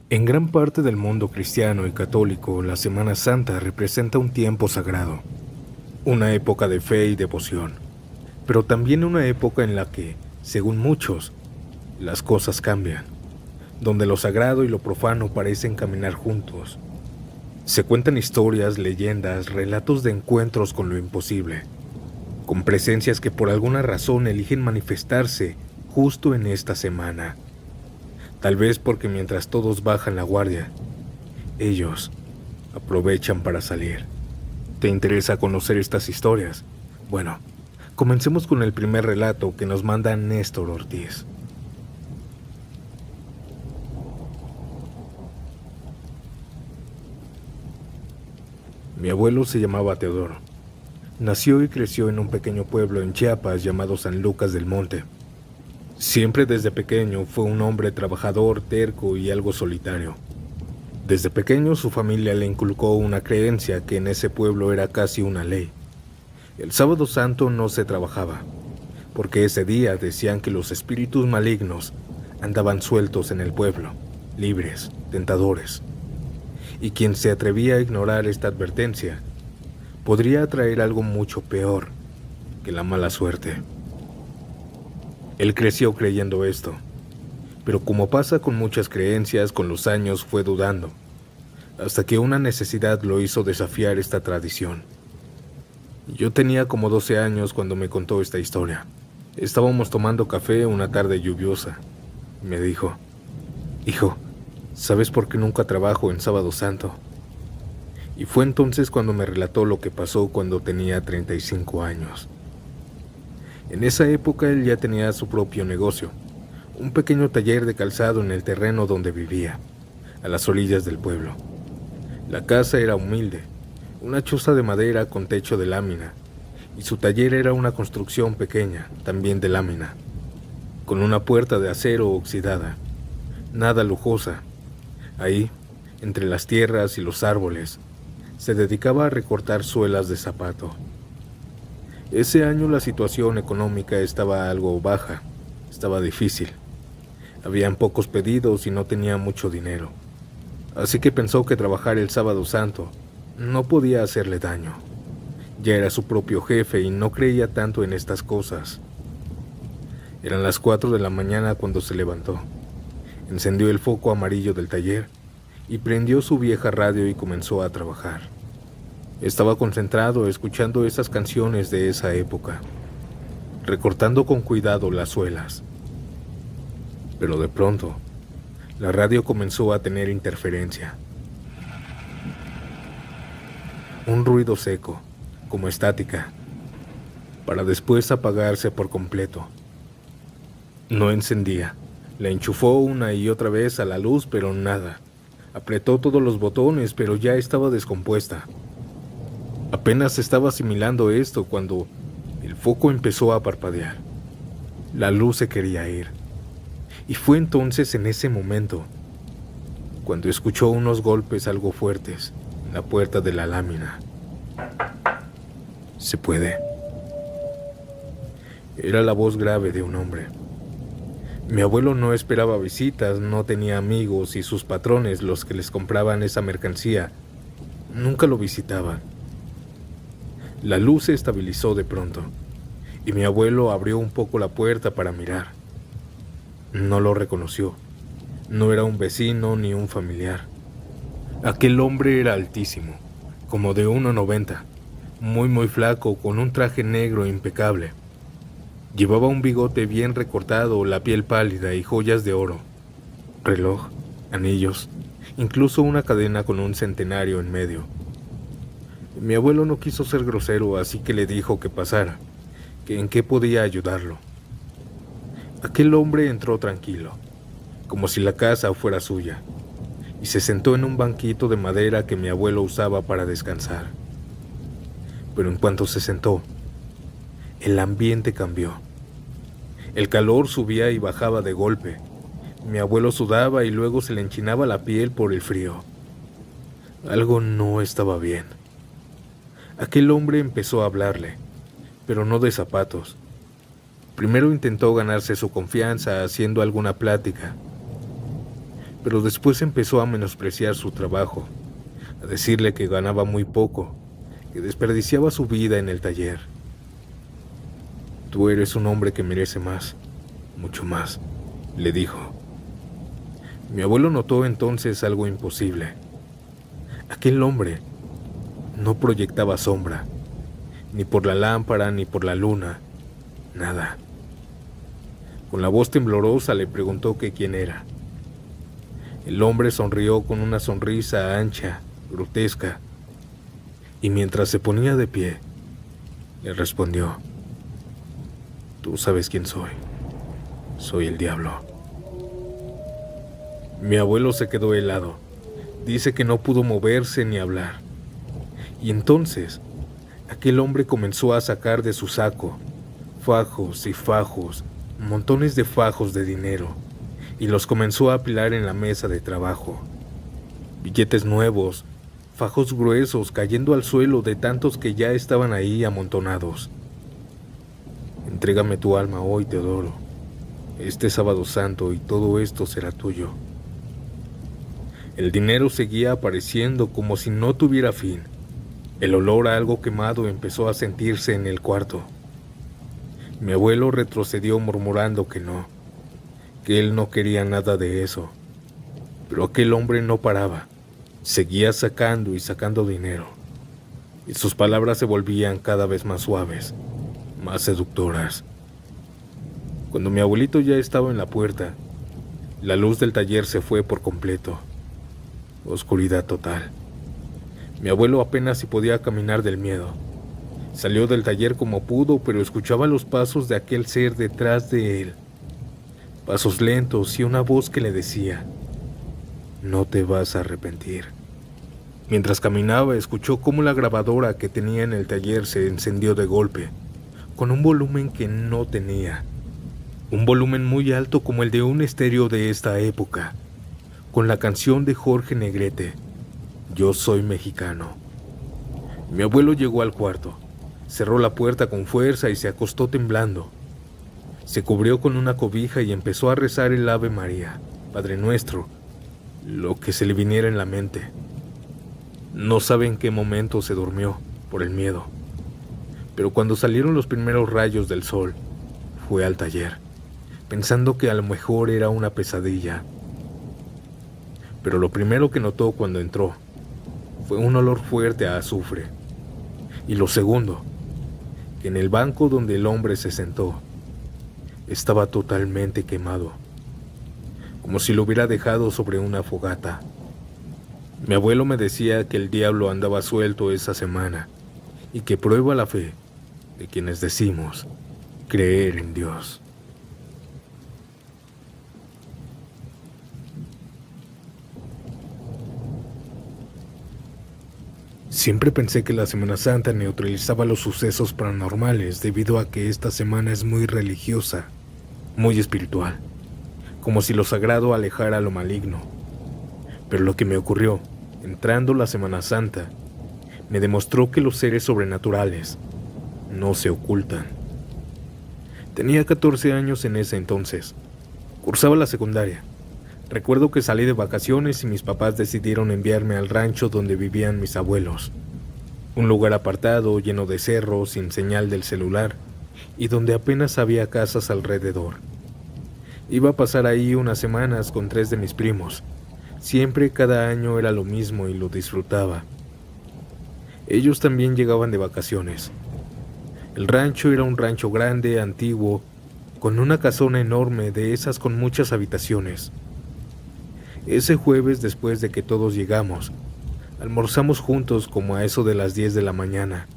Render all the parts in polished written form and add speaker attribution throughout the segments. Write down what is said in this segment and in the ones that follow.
Speaker 1: En gran parte del mundo cristiano y católico, la Semana Santa representa un tiempo sagrado, una época de fe y devoción, pero también una época en la que, según muchos, las cosas cambian, donde lo sagrado y lo profano parecen caminar juntos. Se cuentan historias, leyendas, relatos de encuentros con lo imposible, con presencias que por alguna razón eligen manifestarse justo en esta semana. Tal vez porque mientras todos bajan la guardia, ellos aprovechan para salir. ¿Te interesa conocer estas historias? Bueno, comencemos con el primer relato que nos manda Néstor Ortiz. Mi abuelo se llamaba Teodoro. Nació y creció en un pequeño pueblo en Chiapas llamado San Lucas del Monte. Siempre desde pequeño fue un hombre trabajador, terco y algo solitario. Desde pequeño su familia le inculcó una creencia que en ese pueblo era casi una ley. El sábado santo no se trabajaba, porque ese día decían que los espíritus malignos andaban sueltos en el pueblo, libres, tentadores. Y quien se atrevía a ignorar esta advertencia podría atraer algo mucho peor que la mala suerte. Él creció creyendo esto, pero como pasa con muchas creencias, con los años fue dudando, hasta que una necesidad lo hizo desafiar esta tradición. Yo tenía como 12 años cuando me contó esta historia. Estábamos tomando café una tarde lluviosa. Me dijo, «Hijo, ¿sabes por qué nunca trabajo en Sábado Santo?». Y fue entonces cuando me relató lo que pasó cuando tenía 35 años. En esa época él ya tenía su propio negocio, un pequeño taller de calzado en el terreno donde vivía, a las orillas del pueblo. La casa era humilde, una choza de madera con techo de lámina, y su taller era una construcción pequeña, también de lámina, con una puerta de acero oxidada, nada lujosa. Ahí, entre las tierras y los árboles, se dedicaba a recortar suelas de zapato. Ese año la situación económica estaba algo baja, estaba difícil. Habían pocos pedidos y no tenía mucho dinero. Así que pensó que trabajar el Sábado Santo no podía hacerle daño. Ya era su propio jefe y no creía tanto en estas cosas. Eran las 4 de la mañana cuando se levantó. Encendió el foco amarillo del taller y prendió su vieja radio y comenzó a trabajar. Estaba concentrado escuchando esas canciones de esa época, recortando con cuidado las suelas. Pero de pronto, la radio comenzó a tener interferencia. Un ruido seco, como estática, para después apagarse por completo. No encendía. La enchufó una y otra vez a la luz, pero nada. Apretó todos los botones, pero ya estaba descompuesta. Apenas estaba asimilando esto cuando el foco empezó a parpadear. La luz se quería ir. Y fue entonces en ese momento cuando escuchó unos golpes algo fuertes en la puerta de la lámina. «Se puede». Era la voz grave de un hombre. Mi abuelo no esperaba visitas, no tenía amigos y sus patrones, los que les compraban esa mercancía, nunca lo visitaban. La luz se estabilizó de pronto y mi abuelo abrió un poco la puerta para mirar. No lo reconoció. No era un vecino ni un familiar. Aquel hombre era altísimo, como de 1,90, muy flaco, con un traje negro impecable. Llevaba un bigote bien recortado, la piel pálida y joyas de oro, reloj, anillos, incluso una cadena con un centenario en medio. Mi abuelo no quiso ser grosero, así que le dijo que pasara, que en qué podía ayudarlo. Aquel hombre entró tranquilo, como si la casa fuera suya, y se sentó en un banquito de madera que mi abuelo usaba para descansar. Pero en cuanto se sentó, el ambiente cambió. El calor subía y bajaba de golpe. Mi abuelo sudaba y luego se le enchinaba la piel por el frío. Algo no estaba bien. Aquel hombre empezó a hablarle, pero no de zapatos. Primero intentó ganarse su confianza haciendo alguna plática, pero después empezó a menospreciar su trabajo, a decirle que ganaba muy poco, que desperdiciaba su vida en el taller. Tú eres un hombre que merece más, mucho más, le dijo. Mi abuelo notó entonces algo imposible. Aquel hombre no proyectaba sombra, ni por la lámpara ni por la luna, nada. Con la voz temblorosa le preguntó que quién era. El hombre sonrió con una sonrisa ancha, grotesca, y mientras se ponía de pie, le respondió: Tú sabes quién soy. Soy el diablo. Mi abuelo se quedó helado. Dice que no pudo moverse ni hablar. Y entonces, aquel hombre comenzó a sacar de su saco fajos y fajos, montones de fajos de dinero, y los comenzó a apilar en la mesa de trabajo. Billetes nuevos, fajos gruesos cayendo al suelo de tantos que ya estaban ahí amontonados. Entrégame tu alma hoy, Teodoro, este sábado santo, y todo esto será tuyo. El dinero seguía apareciendo como si no tuviera fin. El olor a algo quemado empezó a sentirse en el cuarto. Mi abuelo retrocedió murmurando que no, que él no quería nada de eso. Pero aquel hombre no paraba, seguía sacando y sacando dinero, y sus palabras se volvían cada vez más suaves, más seductoras. Cuando mi abuelito ya estaba en la puerta, la luz del taller se fue por completo. Oscuridad total. Mi abuelo apenas si podía caminar del miedo. Salió del taller como pudo, pero escuchaba los pasos de aquel ser detrás de él. Pasos lentos y una voz que le decía: No te vas a arrepentir. Mientras caminaba, escuchó cómo la grabadora que tenía en el taller se encendió de golpe, con un volumen que no tenía. Un volumen muy alto como el de un estéreo de esta época, con la canción de Jorge Negrete, Yo soy mexicano. Mi abuelo llegó al cuarto, cerró la puerta con fuerza y se acostó temblando. Se cubrió con una cobija y empezó a rezar el Ave María, Padre Nuestro, lo que se le viniera en la mente. No sabe en qué momento se durmió, por el miedo, pero cuando salieron los primeros rayos del sol, fue al taller, pensando que a lo mejor era una pesadilla. Pero lo primero que notó cuando entró fue un olor fuerte a azufre. Y lo segundo, que en el banco donde el hombre se sentó, estaba totalmente quemado, como si lo hubiera dejado sobre una fogata. Mi abuelo me decía que el diablo andaba suelto esa semana y que prueba la fe de quienes decimos creer en Dios. Siempre pensé que la Semana Santa neutralizaba los sucesos paranormales debido a que esta semana es muy religiosa, muy espiritual, como si lo sagrado alejara lo maligno. Pero lo que me ocurrió, entrando la Semana Santa, me demostró que los seres sobrenaturales no se ocultan. Tenía 14 años en ese entonces. Cursaba la secundaria. Recuerdo que salí de vacaciones y mis papás decidieron enviarme al rancho donde vivían mis abuelos. Un lugar apartado, lleno de cerros, sin señal del celular, y donde apenas había casas alrededor. Iba a pasar ahí unas semanas con 3 de mis primos. Siempre cada año era lo mismo y lo disfrutaba. Ellos también llegaban de vacaciones. El rancho era un rancho grande, antiguo, con una casona enorme de esas con muchas habitaciones. Ese jueves, después de que todos llegamos, almorzamos juntos como a eso de las 10 de la mañana.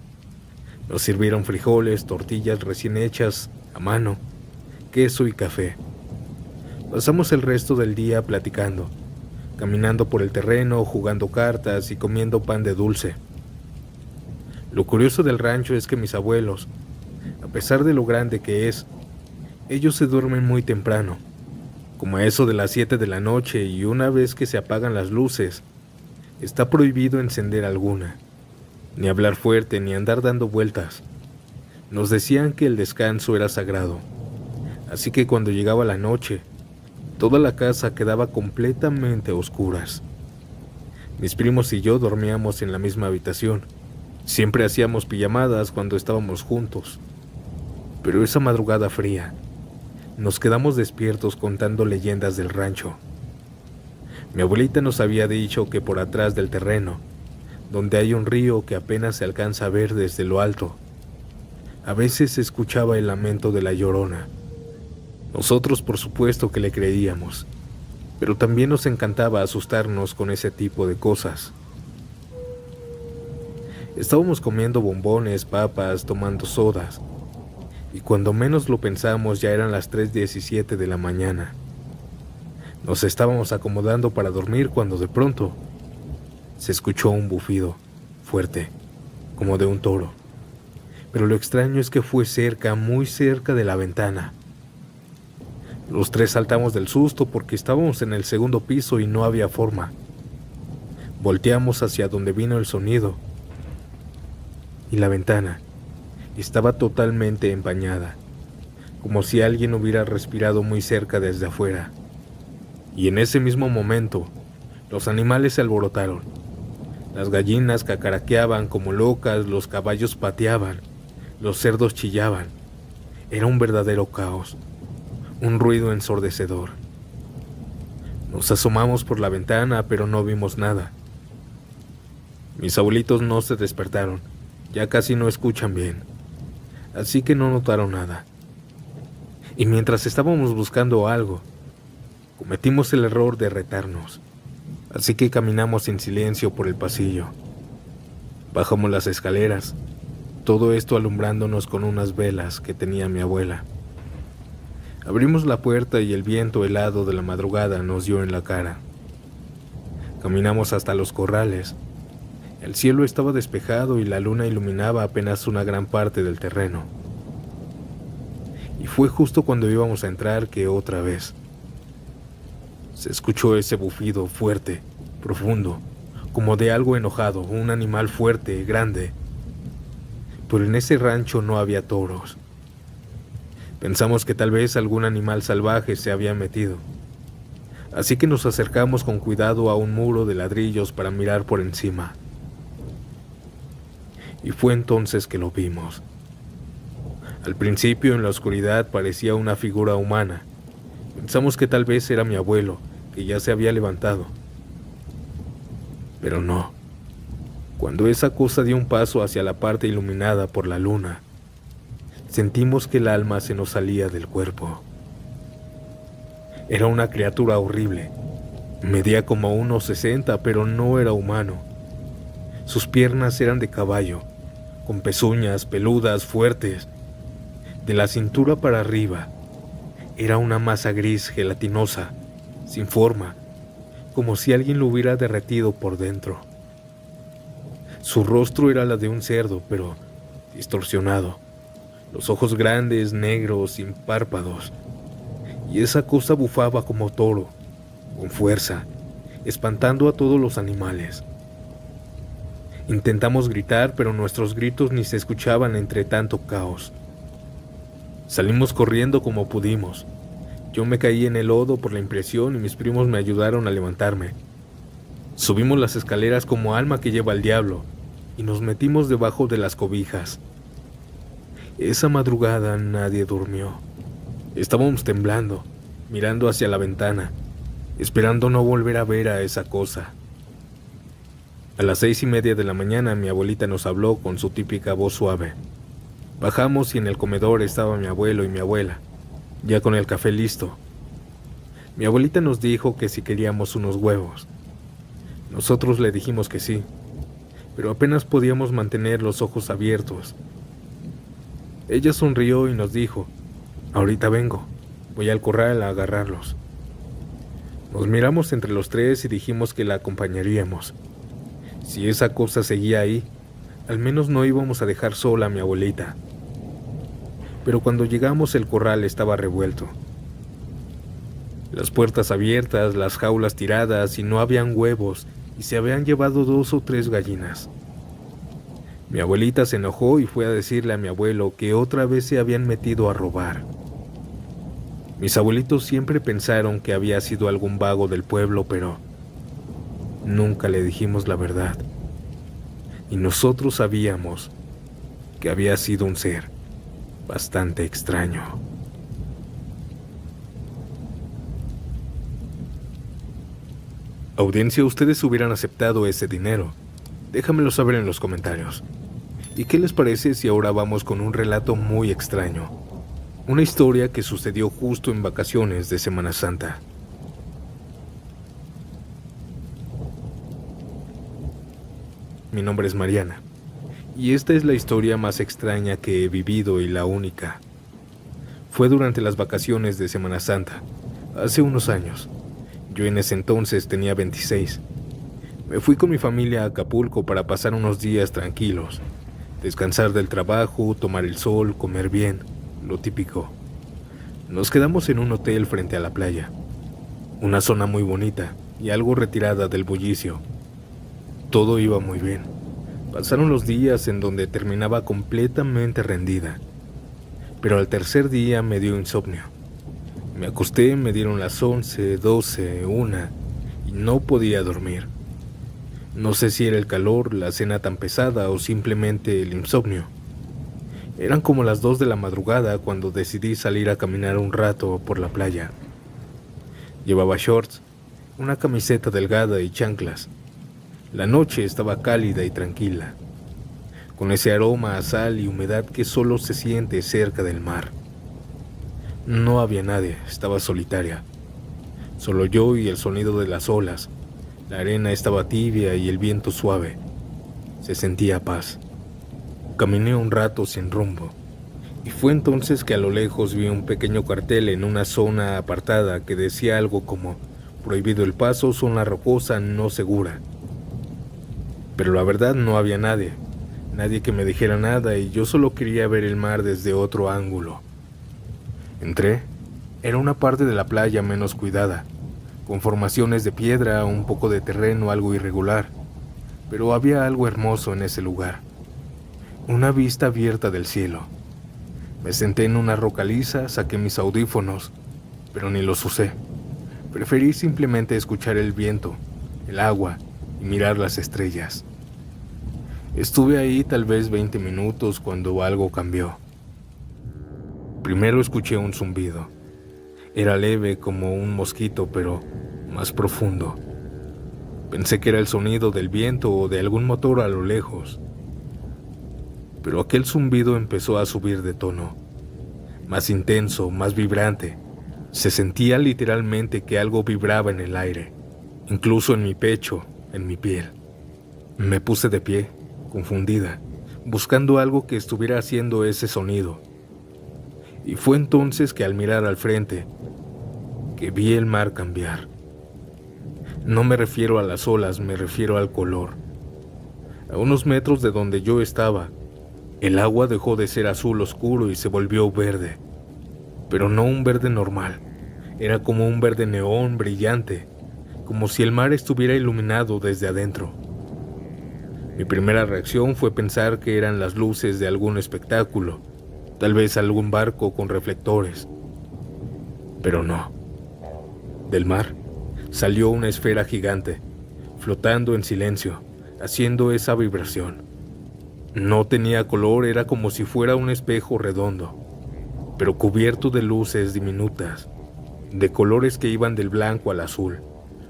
Speaker 1: Nos sirvieron frijoles, tortillas recién hechas, a mano, queso y café. Pasamos el resto del día platicando, caminando por el terreno, jugando cartas y comiendo pan de dulce. Lo curioso del rancho es que mis abuelos, a pesar de lo grande que es, ellos se duermen muy temprano, como a eso de las 7 de la noche, y una vez que se apagan las luces, está prohibido encender alguna, ni hablar fuerte ni andar dando vueltas. Nos decían que el descanso era sagrado, así que cuando llegaba la noche, Toda la casa quedaba completamente a oscuras. Mis primos y yo dormíamos en la misma habitación. Siempre hacíamos pijamadas cuando estábamos juntos. Pero esa madrugada fría, nos quedamos despiertos contando leyendas del rancho. Mi abuelita nos había dicho que por atrás del terreno, donde hay un río que apenas se alcanza a ver desde lo alto, a veces se escuchaba el lamento de la Llorona. Nosotros por supuesto que le creíamos, pero también nos encantaba asustarnos con ese tipo de cosas. Estábamos comiendo bombones, papas, tomando sodas, y cuando menos lo pensamos ya eran las 3:17 de la mañana. Nos estábamos acomodando para dormir cuando de pronto se escuchó un bufido fuerte, como de un toro. Pero lo extraño es que fue cerca, muy cerca de la ventana. Los tres saltamos del susto porque estábamos en el segundo piso y no había forma. Volteamos hacia donde vino el sonido y la ventana estaba totalmente empañada, como si alguien hubiera respirado muy cerca desde afuera. Y en ese mismo momento, los animales se alborotaron. Las gallinas cacaraqueaban como locas, los caballos pateaban, los cerdos chillaban. Era un verdadero caos, un ruido ensordecedor. Nos asomamos por la ventana, pero no vimos nada. Mis abuelitos no se despertaron, ya casi no escuchan bien, así que no notaron nada. Y mientras estábamos buscando algo, cometimos el error de retarnos, así que caminamos en silencio por el pasillo. Bajamos las escaleras, todo esto alumbrándonos con unas velas que tenía mi abuela. Abrimos la puerta y el viento helado de la madrugada nos dio en la cara. Caminamos hasta los corrales. El cielo estaba despejado y la luna iluminaba apenas una gran parte del terreno. Y fue justo cuando íbamos a entrar que otra vez se escuchó ese bufido fuerte, profundo, como de algo enojado, un animal fuerte, grande. Pero en ese rancho no había toros. Pensamos que tal vez algún animal salvaje se había metido. Así que nos acercamos con cuidado a un muro de ladrillos para mirar por encima. Y fue entonces que lo vimos. Al principio en la oscuridad parecía una figura humana. Pensamos que tal vez era mi abuelo, que ya se había levantado. Pero no. Cuando esa cosa dio un paso hacia la parte iluminada por la luna, sentimos que el alma se nos salía del cuerpo. Era una criatura horrible. Medía como 1,60, pero no era humano. Sus piernas eran de caballo, con pezuñas peludas fuertes. De la cintura para arriba, era una masa gris gelatinosa, sin forma, como si alguien lo hubiera derretido por dentro. Su rostro era la de un cerdo, pero distorsionado. Los ojos grandes, negros, sin párpados. Y esa cosa bufaba como toro, con fuerza, espantando a todos los animales. Intentamos gritar, pero nuestros gritos ni se escuchaban entre tanto caos. Salimos corriendo como pudimos. Yo me caí en el lodo por la impresión y mis primos me ayudaron a levantarme. Subimos las escaleras como alma que lleva al diablo y nos metimos debajo de las cobijas. Esa madrugada nadie durmió. Estábamos temblando, mirando hacia la ventana, esperando no volver a ver a esa cosa. A las 6:30 de la mañana mi abuelita nos habló con su típica voz suave. Bajamos y en el comedor estaba mi abuelo y mi abuela, ya con el café listo. Mi abuelita nos dijo que si queríamos unos huevos. Nosotros le dijimos que sí, pero apenas podíamos mantener los ojos abiertos. Ella sonrió y nos dijo: «Ahorita vengo, voy al corral a agarrarlos». Nos miramos entre los tres y dijimos que la acompañaríamos. Si esa cosa seguía ahí, al menos no íbamos a dejar sola a mi abuelita. Pero cuando llegamos el corral estaba revuelto. Las puertas abiertas, las jaulas tiradas y no habían huevos y se habían llevado 2 o 3 gallinas. Mi abuelita se enojó y fue a decirle a mi abuelo que otra vez se habían metido a robar. Mis abuelitos siempre pensaron que había sido algún vago del pueblo, pero nunca le dijimos la verdad. Y nosotros sabíamos que había sido un ser bastante extraño. Audiencia, ¿ustedes hubieran aceptado ese dinero? Déjamelo saber en los comentarios. ¿Y qué les parece si ahora vamos con un relato muy extraño? Una historia que sucedió justo en vacaciones de Semana Santa. Mi nombre es Mariana, y esta es la historia más extraña que he vivido y la única. Fue durante las vacaciones de Semana Santa, hace unos años. Yo en ese entonces tenía 26. Me fui con mi familia a Acapulco para pasar unos días tranquilos, descansar del trabajo, tomar el sol, comer bien, lo típico. Nos quedamos en un hotel frente a la playa, una zona muy bonita y algo retirada del bullicio. Todo iba muy bien. Pasaron los días en donde terminaba completamente rendida, pero al tercer día me dio insomnio. Me acosté, me dieron las 11, 12, 1 y no podía dormir. No sé si era el calor, la cena tan pesada o simplemente el insomnio. Eran como las 2 de la madrugada cuando decidí salir a caminar un rato por la playa. Llevaba shorts, una camiseta delgada y chanclas. La noche estaba cálida y tranquila, con ese aroma a sal y humedad que solo se siente cerca del mar. No había nadie, estaba solitaria. Solo yo y el sonido de las olas. La arena estaba tibia y el viento suave. Se sentía paz. Caminé un rato sin rumbo, y fue entonces que a lo lejos vi un pequeño cartel en una zona apartada que decía algo como «Prohibido el paso, zona rocosa no segura». Pero la verdad no había nadie que me dijera nada y yo solo quería ver el mar desde otro ángulo. Entré. Era una parte de la playa menos cuidada, con formaciones de piedra, un poco de terreno algo irregular, pero había algo hermoso en ese lugar. Una vista abierta del cielo. Me senté en una roca lisa, saqué mis audífonos, pero ni los usé. Preferí simplemente escuchar el viento, el agua y mirar las estrellas. Estuve ahí tal vez 20 minutos cuando algo cambió. Primero escuché un zumbido. Era leve como un mosquito, pero más profundo. Pensé que era el sonido del viento o de algún motor a lo lejos. Pero aquel zumbido empezó a subir de tono. Más intenso, más vibrante. Se sentía literalmente que algo vibraba en el aire, incluso en mi pecho, en mi piel. Me puse de pie, confundida, buscando algo que estuviera haciendo ese sonido. Y fue entonces que al mirar al frente, que vi el mar cambiar. No me refiero a las olas, me refiero al color. A unos metros de donde yo estaba, el agua dejó de ser azul oscuro y se volvió verde. Pero no un verde normal, era como un verde neón brillante, como si el mar estuviera iluminado desde adentro. Mi primera reacción fue pensar que eran las luces de algún espectáculo, tal vez algún barco con reflectores. Pero no. Del mar salió una esfera gigante, flotando en silencio, haciendo esa vibración. No tenía color, era como si fuera un espejo redondo, pero cubierto de luces diminutas, de colores que iban del blanco al azul,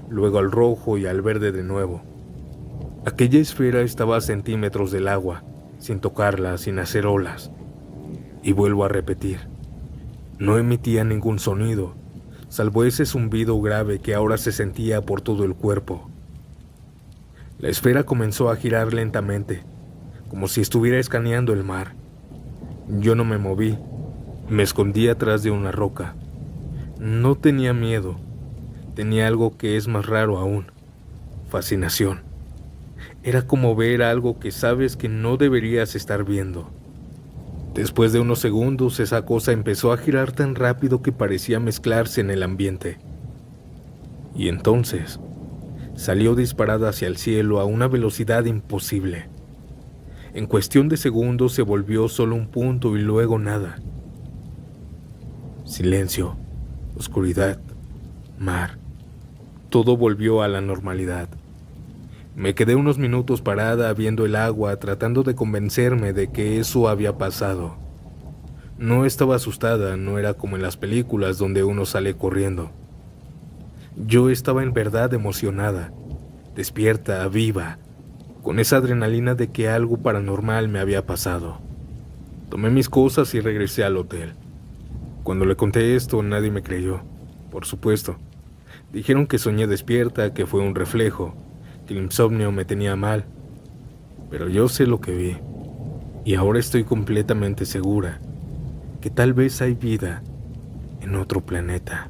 Speaker 1: luego al rojo y al verde de nuevo. Aquella esfera estaba a centímetros del agua, sin tocarla, sin hacer olas. Y vuelvo a repetir, no emitía ningún sonido, salvo ese zumbido grave que ahora se sentía por todo el cuerpo. La esfera comenzó a girar lentamente, como si estuviera escaneando el mar. Yo no me moví, me escondí atrás de una roca. No tenía miedo, tenía algo que es más raro aún, fascinación. Era como ver algo que sabes que no deberías estar viendo. Después de unos segundos, esa cosa empezó a girar tan rápido que parecía mezclarse en el ambiente. Y entonces, salió disparada hacia el cielo a una velocidad imposible. En cuestión de segundos se volvió solo un punto y luego nada. Silencio, oscuridad, mar. Todo volvió a la normalidad. Me quedé unos minutos parada viendo el agua, tratando de convencerme de que eso había pasado. No estaba asustada, no era como en las películas donde uno sale corriendo. Yo estaba en verdad emocionada, despierta, viva, con esa adrenalina de que algo paranormal me había pasado. Tomé mis cosas y regresé al hotel. Cuando le conté esto, nadie me creyó, por supuesto. Dijeron que soñé despierta, que fue un reflejo, que el insomnio me tenía mal. Pero yo sé lo que vi, y ahora estoy completamente segura que tal vez hay vida en otro planeta.